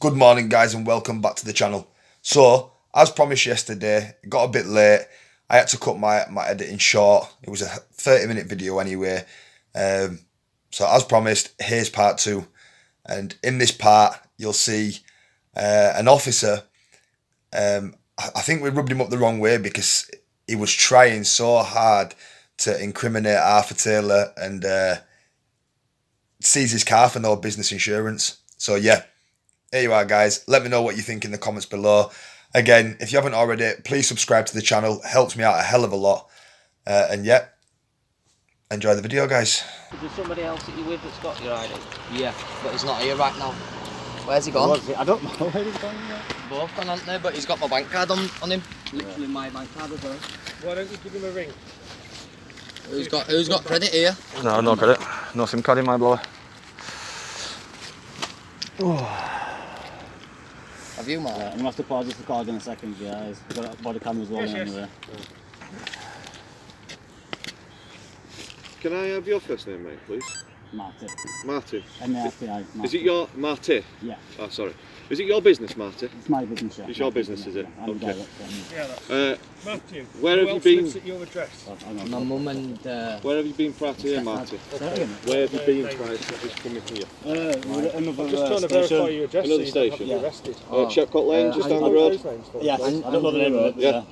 Good morning, guys, and welcome back to the channel. So, as promised yesterday, it got a bit late. I had to cut my editing short. It was a 30-minute video anyway. So, as promised, here's part 2. And in this part, you'll see an officer. I think we rubbed him up the wrong way because he was trying so hard to incriminate Arthur Taylor and seize his car for no business insurance. So, yeah. Here you are, guys. Let me know what you think in the comments below. Again, if you haven't already, please subscribe to the channel. It helps me out a hell of a lot. And yeah, enjoy the video, guys. Is there somebody else that you're with that's got your ID? Yeah, but he's not here right now. Where's he gone? I don't know where he's gone yet. Both gone, haven't they? But he's got my bank card on him. Literally my bank card as well. Why don't you give him a ring? Who's got credit here? No credit. No SIM card in my blower. Have you, Mark? I'm going to have to pause this record in a second, guys. We've got body cameras rolling anyway. Can I have your first name, mate, please? Marty. Marty. M-A-R-T-I. Is it your Marty? Yeah. Oh, sorry. Is it your business, Marty? It's my business, yeah. It's your business, is it? I'm Okay. yeah, that's Matthew, where have you been? At your address? My mum and... Where have you been prior to here, Marty? Where have you been prior to this coming here? I'm just trying to verify your address. Another so you don't have to station? be arrested. Shepcott Lane, just down the road? Yes, I don't know the name of it. Yeah.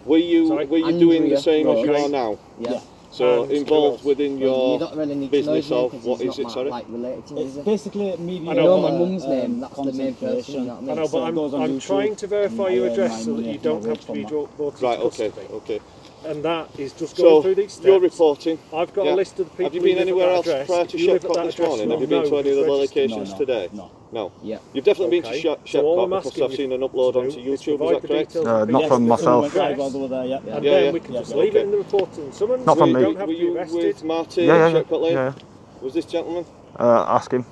Were you doing the same as you are now? Yeah. So involved within your don't really need business to know of what is it? Sorry. like related to me, It's is it? basically media. I know my mum's name. That's the main person. You know what I mean? I know, but I'm trying to verify your address so that you don't have to be brought to Right. custody. Okay. And that is just going through these steps. You're reporting. I've got a list of the people. Have you been anywhere else prior to Shepcott this morning? Have you been to any other locations today? No. Yeah. You've definitely been to Shepcott because I've seen an upload onto YouTube, is that correct? Not from myself. And then we can just leave it in the report and summons. Not from me. Were you with Marty Yeah, at Shepcott Lane? Yeah. Was this gentleman? Ask him.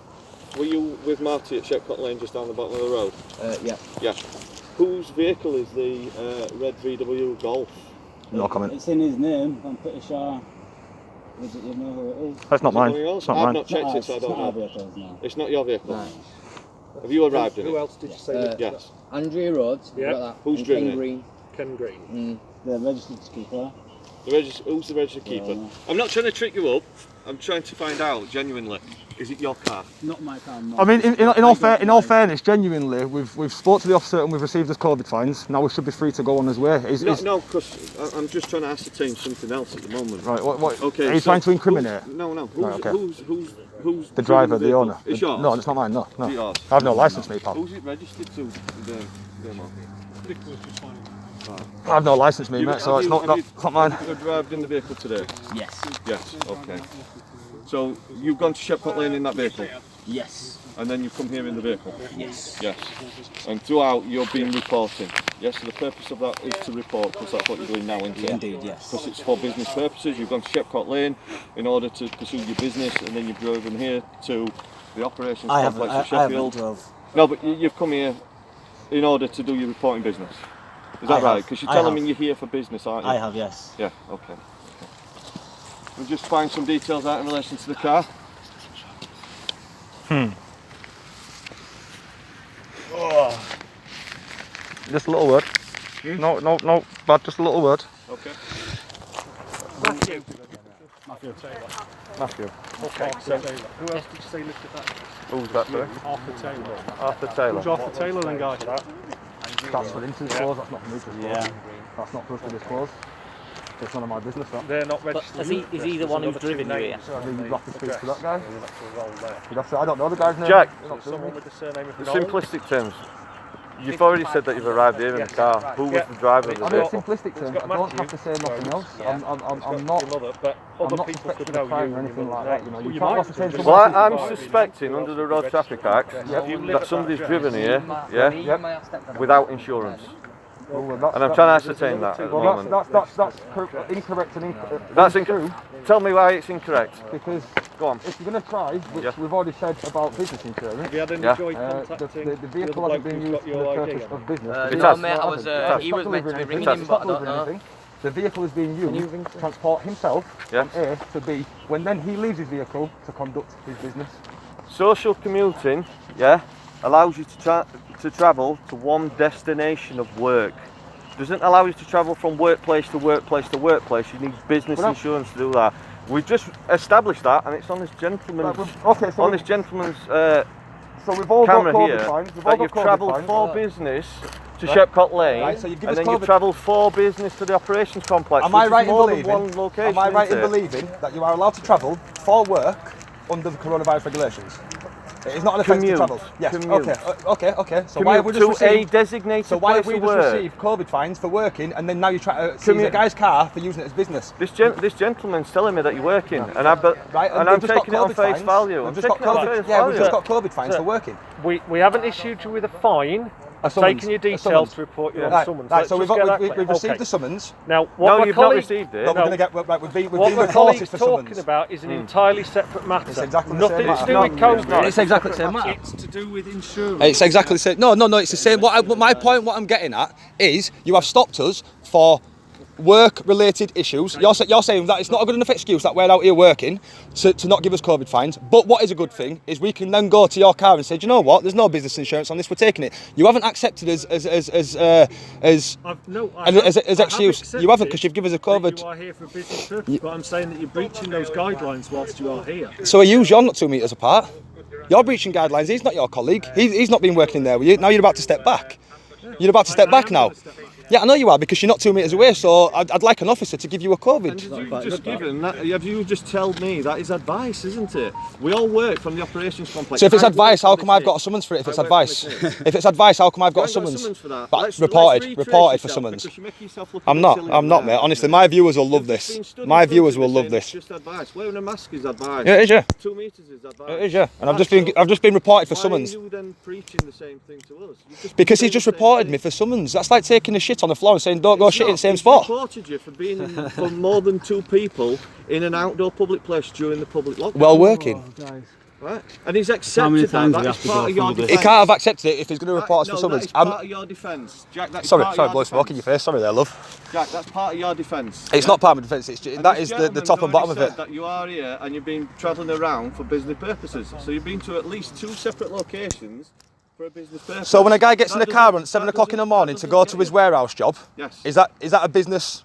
Were you with Marty at Shepcott Lane just down the bottom of the road? Yeah. Yeah. Whose vehicle is the red VW Golf? No comment. It's in his name, I'm pretty sure. You know who it is? That's not mine. It's not I've mine. not checked it, so I don't know. Vehicles, no. It's not your vehicle? No. Have you arrived in it? Who else did you say? Yes. Andrea Rhodes. Yeah. Got that. Who's and driven Ken it? Green. Ken Green. Mm. The registered keeper. Who's the registered keeper? I'm not trying to trick you up. I'm trying to find out genuinely. Is it your car? Not my car. No. I mean, in all fairness, genuinely, we've spoke to the officer and we've received his COVID fines. Now we should be free to go on his way. No, because I'm just trying to ascertain something else at the moment. Right. What? Okay. Are you trying to incriminate? No. Who's The driver, the owner. It's yours? No, it's not mine. No. It's yours? I have no license, mate, pal. Who's it registered to? I have no license, mate, so it's not mine. Have you arrived in the vehicle today? Yes. Yes. Okay. So you've gone to Shepcott Lane in that vehicle? Yes. And then you've come here in the vehicle? Yes. Yes. And throughout you've been reporting? Yes, so the purpose of that is to report, because that's what you're doing now, isn't it? Indeed, yes. Because it's for business purposes. You've gone to Shepcott Lane in order to pursue your business, and then you've driven here to the operations complex of Sheffield. No, but you've come here in order to do your reporting business. Is that right? Because you're telling me you're here for business, aren't you? I have, yes. Yeah, okay. We'll just find some details out in relation to the car. Oh. Just a little word. No, bad, just a little word. Okay. Matthew. Okay, so who else did you say looked at that? Who's that, sorry? Arthur Taylor. Arthur Taylor. Who's Arthur Taylor then, guys? That's for him to disclose, that's not for me to disclose. Yeah. That's not for us to disclose. It's none of my business, that. They're not registered. Is he the one who's driven you here? You'd have to speak to that guy. I don't know the guy's name. Jack, Someone with the surname of in simplistic terms, you've already said that you've arrived here in the car. Who was the driver of the I mean, vehicle? simplistic terms, I don't have to say nothing else. I'm not suspected of crime or anything like that, you know. You can't ascertain someone Well, else's- I'm suspecting under the Road Traffic Act that somebody's driven here, without insurance. And I'm trying to ascertain that at the moment. That's incorrect and incorrect. That's incorrect. Tell me why it's incorrect. Because Go on. if you're going to try, which we've already said about business insurance, Have you had any joy contacting the vehicle hasn't been used for the purpose of business. It has. Mate, he was meant to be ringing him, but I don't know. The vehicle is being used to transport himself from A to B, when then he leaves his vehicle to conduct his business. Social commuting, yeah, allows you to travel to one destination of work. Doesn't allow you to travel from workplace to workplace to workplace. You need business insurance to do that. We've just established that, and it's on this gentleman's so we've all camera got here fines. that you've travelled for business to Shepcott Lane, right, so you've and then you've travelled for business to the operations complex. Am I right in more believing? than one location, Am I right in isn't it? believing that you are allowed to travel for work under the coronavirus regulations? It is not an offence to travel. Yes. Commute. Okay. So why have we just a received? designated So why have place we of just work? received COVID fines for working, and then now you try to seize a guy's car for using it as business? This gentleman's telling me that you're working, and I'm taking it on face value. We've just got COVID fines for working. We haven't issued you with a fine. Taking your details to report you on a summons. Right, so we've received the summons. Now, what you've not received it. But we're going to get. Right, we've been what my reported colleague's for talking summons. about is an entirely separate matter. It's exactly the same Nothing to matter. do with COVID. It's exactly the same matter. It's to do with insurance. It's exactly the same. No, it's the same. My point, what I'm getting at, is you have stopped us for work-related issues. You're saying that it's not a good enough excuse that we're out here working to not give us COVID fines. But what is a good thing is we can then go to your car and say, do you know what? There's no business insurance on this. We're taking it. You haven't accepted as excuse. You haven't, because you've given us a COVID. You are here for a business purpose, but I'm saying that you're breaching those guidelines whilst you are here. So you're not 2 metres apart. You're breaching guidelines. He's not your colleague. He's not been working there with you. Now you're about to step back. You're about to step back now. Yeah, I know you are, because you're not 2 metres away, so I'd like an officer to give you a COVID. And have you just told me that is advice, isn't it? We all work from the operations complex. So if it's advice, how come I've got a summons for it if it's advice? If it's advice, how come I've got a summons? But reported for summons. I'm not, mate. Honestly, my viewers will love this. My viewers will love this. Just advice. Wearing a mask is advice. Yeah, it is, yeah. 2 metres is advice. It is, yeah. And I've just been reported for summons. Why are you then preaching the same thing to us? Because he's just reported me for summons. That's like taking a shit on the floor and saying, don't go shit in the same spot. He's reported you for being for more than 2 people in an outdoor public place during the public lockdown. Well, working. Right? And he's accepted that. That is part of your defence. He can't have accepted it if he's going to report us for summons. That is part of your defence. Jack, that's sorry, part of blow your smoke in your face. Sorry there, love. Jack, that's part of your defence. It's not part of my defence. That is the top and bottom of it. That you are here and you've been travelling around for business purposes. So you've been to at least 2 separate locations for a business purpose. So when a guy gets in the car at 7 o'clock in the morning to go to his warehouse job, yes. Is that a business?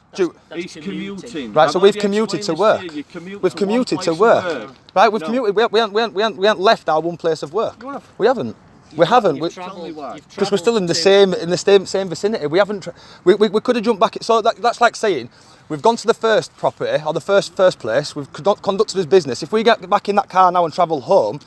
He's commuting. Right, so we've commuted to work. We've commuted to work. Right, we've commuted. We haven't left our one place of work. We haven't. We haven't. Because we're still in the same vicinity. We haven't. We could have jumped back. So that's like saying we've gone to the first property or the first place. We've conducted as business. If we get back in that car now and travel home,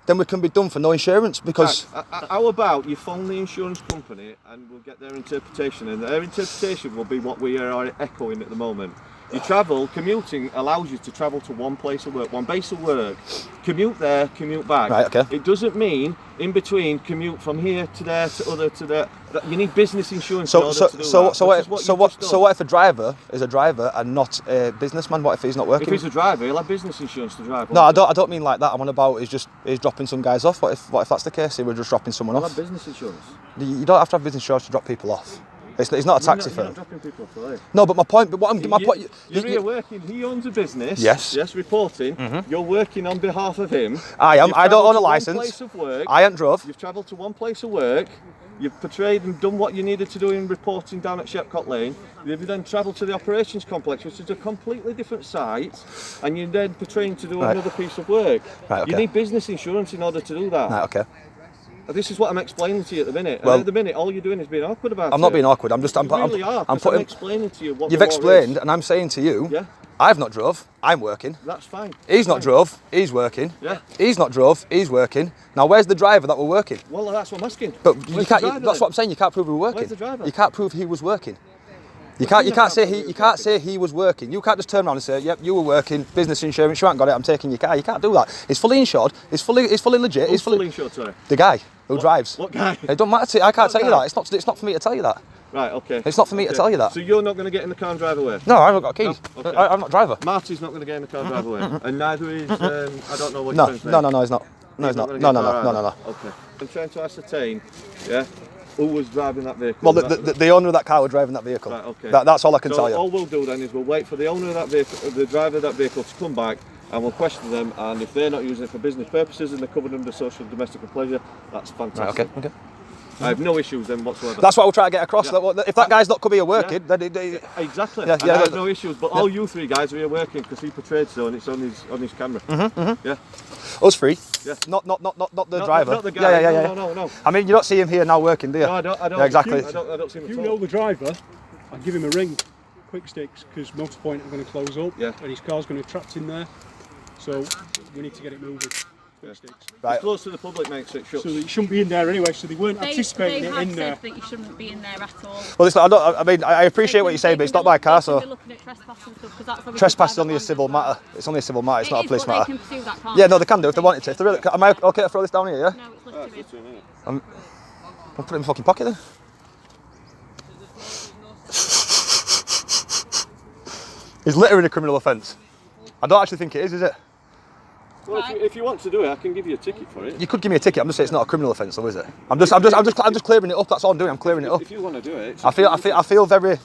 then we can be done for no insurance because... How about you phone the insurance company and we'll get their interpretation, and their interpretation will be what we are echoing at the moment. You travel, commuting allows you to travel to one place of work, one base of work, commute there, commute back. Right, okay. It doesn't mean in between commute from here to there to other to there. You need business insurance in order to do that. So what if a driver is a driver and not a businessman? What if he's not working? If he's a driver, he'll have business insurance to drive. No, I don't mean like that. I'm on about he's dropping some guys off. What if that's the case? We're just dropping someone off. He'll have business insurance. You don't have to have business insurance to drop people off. It's not a taxi firm. You're not dropping people off, are you? No, but my point. You're here working. He owns a business. Yes. Yes, reporting. Mm-hmm. You're working on behalf of him. I am. I don't own a license. Place of work. I ain't drove. You've travelled to one place of work. You've portrayed and done what you needed to do in reporting down at Shepcott Lane. You've then travelled to the operations complex, which is a completely different site, and you're then portraying to do another piece of work. Right, okay. You need business insurance in order to do that. Right, okay. This is what I'm explaining to you at the minute. Well, and at the minute, all you're doing is being awkward about it. I'm not being awkward. I'm explaining to you what you've explained, and I'm saying to you, yeah? I've not drove. I'm working. That's fine. He's not drove. He's working. Yeah. He's not drove. He's working. Now, where's the driver that we're working? Well, that's what I'm asking. But you can't. That's what I'm saying. You can't prove we were working. Where's the driver? You can't prove he was working. You can't say he was working. You can't just turn around and say, "Yep, you were working. Business insurance. You haven't got it. I'm taking your car." You can't do that. It's fully insured. It's fully legit. Who's fully insured, sorry? The guy who drives. What guy? It don't matter to you. I can't tell you that. It's not for me to tell you that. Right, okay. It's not for me to tell you that. So you're not going to get in the car and drive away? No, I haven't got keys. No? Okay. I'm not a driver. Marty's not going to get in the car and drive away? And neither is, I don't know what No, your friend's name. no, he's not. No, he's not. No. Okay. I'm trying to ascertain, yeah, who was driving that vehicle. Well, the owner of that car was driving that vehicle. Right, okay. That's all I can tell you. All we'll do then is we'll wait for the owner of that vehicle, the driver of that vehicle to come back, and we'll question them, and if they're not using it for business purposes and they're covered under social and domestic and pleasure, that's fantastic. Right, okay. I have no issues with them whatsoever. That's what we'll try to get across. Yeah. If that guy's not coming here working, then exactly. Yeah, I have no issues. But all you three guys are here working because he portrayed so, and it's on his camera. Yeah. Us three. Yeah. Not the driver. Not the guy. Yeah. No. I mean, you don't see him here now working, do you? No, I don't. Yeah, exactly. I don't see him If at you all. know the driver, I'd give him a ring, quick sticks, because Motorpoint are going to close up, Yeah. and his car's going to be trapped in there. So we need to get it moving. Quick sticks. Right. It's close to the public, mate, so it shuts. So that it shouldn't be in there anyway. So they weren't anticipating it in They there. have said that you shouldn't be in there at all. Well, listen, I appreciate what you're saying, but it's not my car, so Looking at trespass and stuff, 'cause that's obviously trespass is private only a land civil as well. matter. It's only a civil matter. It's not a police It is, but matter. they can pursue that, can't Yeah, they? no, they can do if they wanted to. If they really, am I okay to throw this down here? Yeah. No, it's left to him. I'll put it in my fucking pocket then. Is littering a criminal offence? I don't actually think it is it? Well, if you want to do it, I can give you a ticket for it. You could give me a ticket. I'm just saying it's not a criminal offence, though, is it? I'm just clearing it up. That's all I'm doing. I'm clearing it up. If you want to do it, I feel very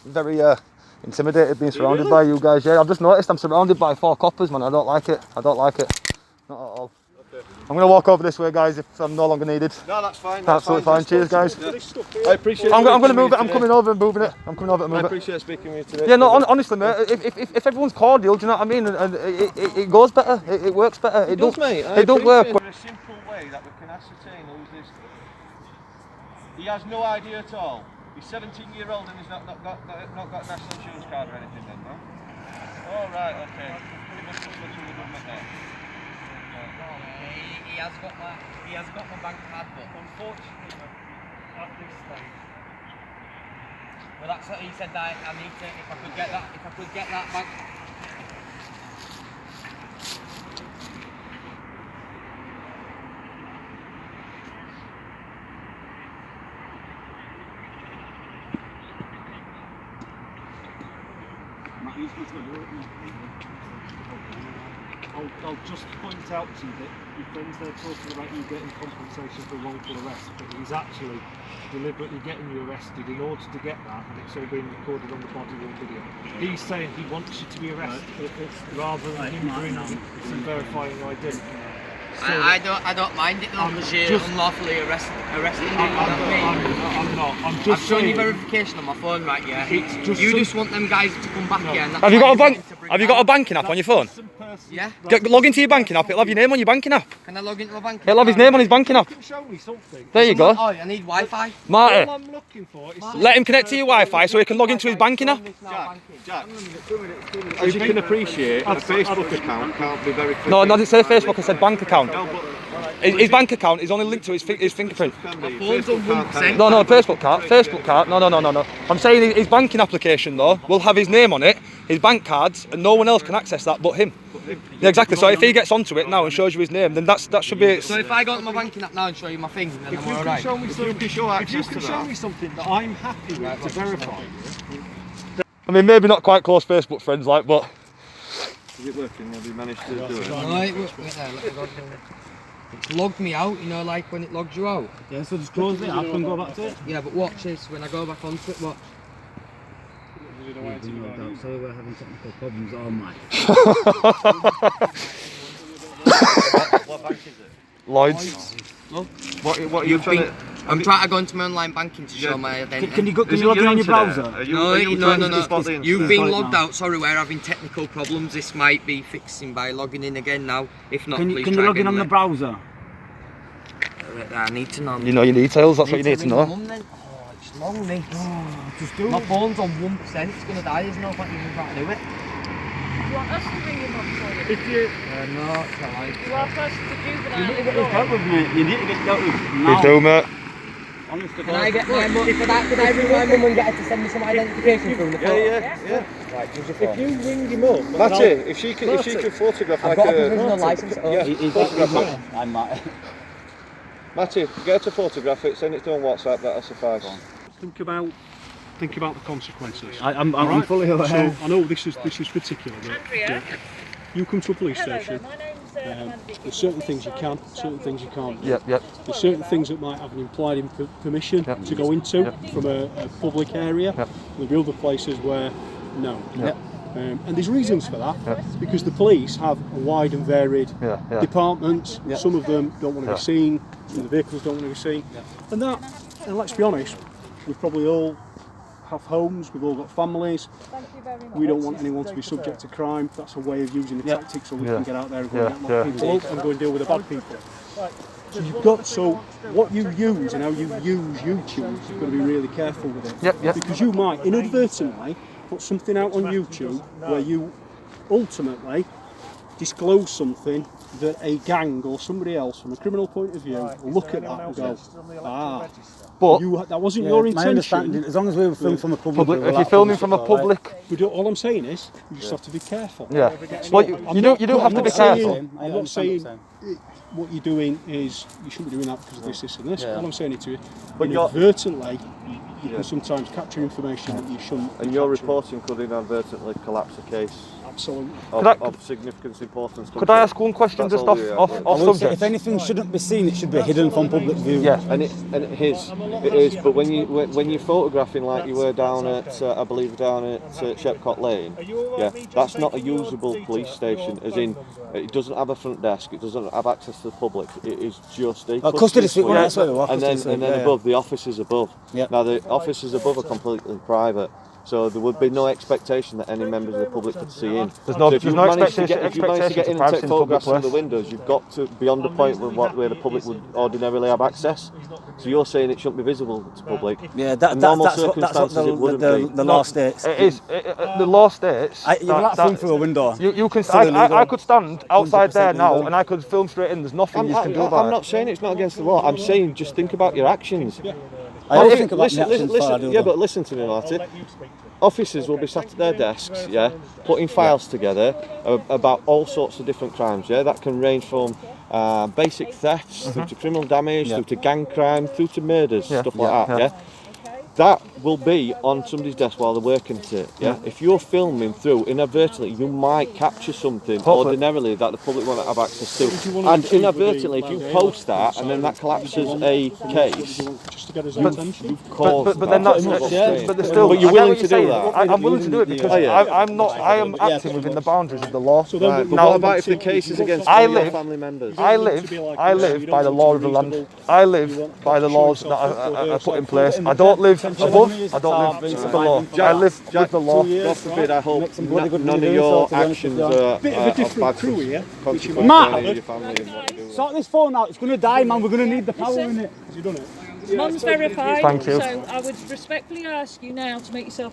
intimidated being surrounded by you guys. Yeah, I've just noticed I'm surrounded by 4 coppers, man. I don't like it. Not at all. Okay. I'm gonna walk over this way, guys, if I'm no longer needed. No, that's fine. Absolutely fine. Cheers, guys. Yeah. I appreciate. I'm gonna move it. I'm coming over and moving it. I'm coming over and I moving it. appreciate speaking with you today. Yeah, no, honestly, mate. If everyone's cordial, do you know what I mean? And it goes better. It works better. It does, mate. It don't work. There's a simple way that we can ascertain who's this. He has no idea at all. He's 17-year-old and he's not got a national insurance card or anything then, no? Oh, right, okay. He must have switched with the government there. He has got my bank card, but Unfortunately, at this stage, well, that's what he said. That I need to. If I could get that bank. I'll just point out to you that your friends there talking about you getting compensation for wrongful arrest, but he's actually deliberately getting you arrested in order to get that, and it's all being recorded on the body worn video. He's saying he wants you to be arrested rather than him bringing and verifying your identity. So I don't mind it though, because you're unlawfully arresting me. I'm not. I'm just I've shown saying, you verification on my phone right here. It's just You just want them guys to come back here. And that's Have you why got a bank? want to bring Have you that got a up. banking app on your phone? Yeah. Log into your banking app. It'll have your name on your banking app. Can I log into my bank? It'll have his name on his banking app. you can show me something. There you go. Oh, I need Wi-Fi. Marty, All I'm looking for is let him connect to your Wi-Fi so he can log into his banking app. Jack, as you can appreciate, a Facebook account can't be very quick. No, it doesn't say Facebook. It said bank account. No, but His bank account is only linked to his fingerprint. can be. Phone's on Facebook can't 1%. No, Facebook card. No. I'm saying his banking application though will have his name on it, his bank cards, and no one else can access that but him. Yeah, exactly. So if he gets onto it now and shows you his name, then that should be. So if I go to my banking app now and show you my thing, then If I'm you alright. can show me something, If you can show me something that I'm happy with to verify. I mean, maybe not quite close Facebook friends, like, but Is it working? Have you managed to do it? No, wait there, let me log in. It's logged me out, you know, like when it logs you out. Yeah, so just close it up and go back to it. Yeah, but watch this, when I go back onto it, watch. So we're having technical problems all night. What bank is it? Lloyd's. What are you trying to... I'm trying to go into my online banking to show my identity. Can you log in on your browser? No. You've been logged now. out. Sorry, we're having technical problems. This might be fixing by logging in again now. If not, please Can you try log in again on the later. browser? I need to know. You know your details. That's what you need to ring know. my mum then. Oh, it's long, mate. Just do My it. phone's on 1%. It's gonna die. There's no point even trying to do it. You want us to ring him up for you? If you, No, it's alright. You are close to juvenile. You need to get this dealt with, mate. You need to get dealt with You now. do, mate. Honest to Can I God. get my mum? Could I ring my mum and get her to send me some identification through the phone? Yeah. Right, use your if phone. you ring him up, Matty, if she can photograph I've like got a a... provisional license. Oh. photograph it. I'm Marty. Matty, get her to photograph it, send it to on WhatsApp, that'll suffice. think about the consequences. I'm Right? fully aware. So I know this is particular. But Andrea. you come to a police Hello station. there, my name's Mandy. There's certain things you can, certain things you can't do. Yep. There's certain things that might have an implied permission Yep. to go into Yep. from a public area. Yep. There'll be other places where no. Yep. And there's reasons for that, because the police have a wide and varied departments. Some of them don't want to be seen, some of the vehicles don't want to be seen. And let's be honest, we probably all have homes, we've all got families. We don't want anyone to be subject to crime. That's a way of using the tactics so we can get out there and go and get people up and go and deal with the bad people. So what you use and how you use YouTube, you've got to be really careful with it. Because you might inadvertently put something out on YouTube where you ultimately disclose something that a gang or somebody else from a criminal point of view will look at that and go, but that wasn't your intention. As long as we were filming from a public, if you're filming from a public, all I'm saying is you just have to be careful. Well, you do have to be careful. I'm not saying what you're doing is you shouldn't be doing that because of this and this. All I'm saying to you, inadvertently, you can sometimes capture information that you shouldn't. And your reporting could inadvertently collapse a case. Absolutely. Of significant importance. Could I ask one question just off subject? If anything shouldn't be seen, it should be hidden from public view. And it is. But when you're photographing like you were down at I believe down at Shepcott Lane, that's not a usable police station. As in, it doesn't have a front desk. It doesn't have access to the public. It is just a custody suite. And then above the offices above. Now the offices above are completely private. So there would be no expectation that any members of the public could see in. There's no expectation. If you manage to get in and take photographs from the windows, you've got to beyond the point where the public would ordinarily have access. So you're saying it shouldn't be visible to the public. Yeah, that's what the law states. It is. The law states. You're not filming through a window. You can. I could stand outside there now and I could film straight in. There's nothing you can do about it. I'm not saying it's not against the law. I'm saying just think about your actions. I always think about actions before I do them. But listen to me, Marty. Officers will be sat at their desks, putting files together about all sorts of different crimes, that can range from basic thefts through to criminal damage, through to gang crime, through to murders, stuff like that, That will be on somebody's desk while they're working at it, If you're filming through, inadvertently, you might capture something ordinarily that the public won't have access to. And inadvertently, if you post that and then that collapses a case, you've caused but then that's but you're willing to do that? I'm willing to do it because I am acting within the boundaries of the law. So then, now, what about if the case is against your family members? I live by the law of the land. I live by the laws that are put in place. I don't live above, I don't live below. I live with the law. God forbid, I hope none of your actions are bad crew here. Matt, sort this phone out. It's going to die, man. We're going to need the power in it. Has he done it? Mum's verified. Thank you. So I would respectfully ask you now to make yourself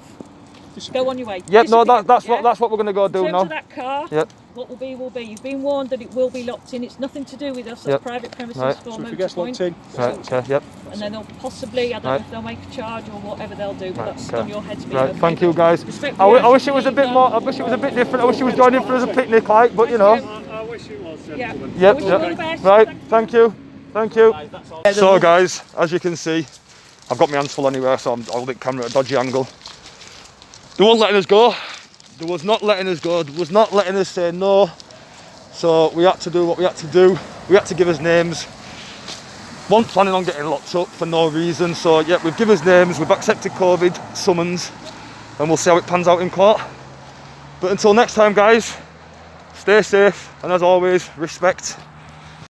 go on your way. Yep, no, that's what we're going to go do now. In terms of that car, what will be will be. You've been warned that it will be locked in. It's nothing to do with us. That's private premises for So if it gets locked in, and then they'll possibly, I don't know if they'll make a charge or whatever they'll do, but that's on your head to be okay. Thank you, guys. I wish it was a bit more. I wish it was a bit different. I wish it was joining for us a picnic, like, but you know. I wish it was. Yep. Right. Thank you. Thank you. So, guys, as you can see, I've got my hands full anyway, so I'm holding the camera at a dodgy angle. They weren't letting us go. They was not letting us go. They was not letting us say no. So we had to do what we had to do. We had to give us names. One planning on getting locked up for no reason. So yeah, we've given us names. We've accepted COVID summons, and we'll see how it pans out in court. But until next time, guys, stay safe, and as always, respect.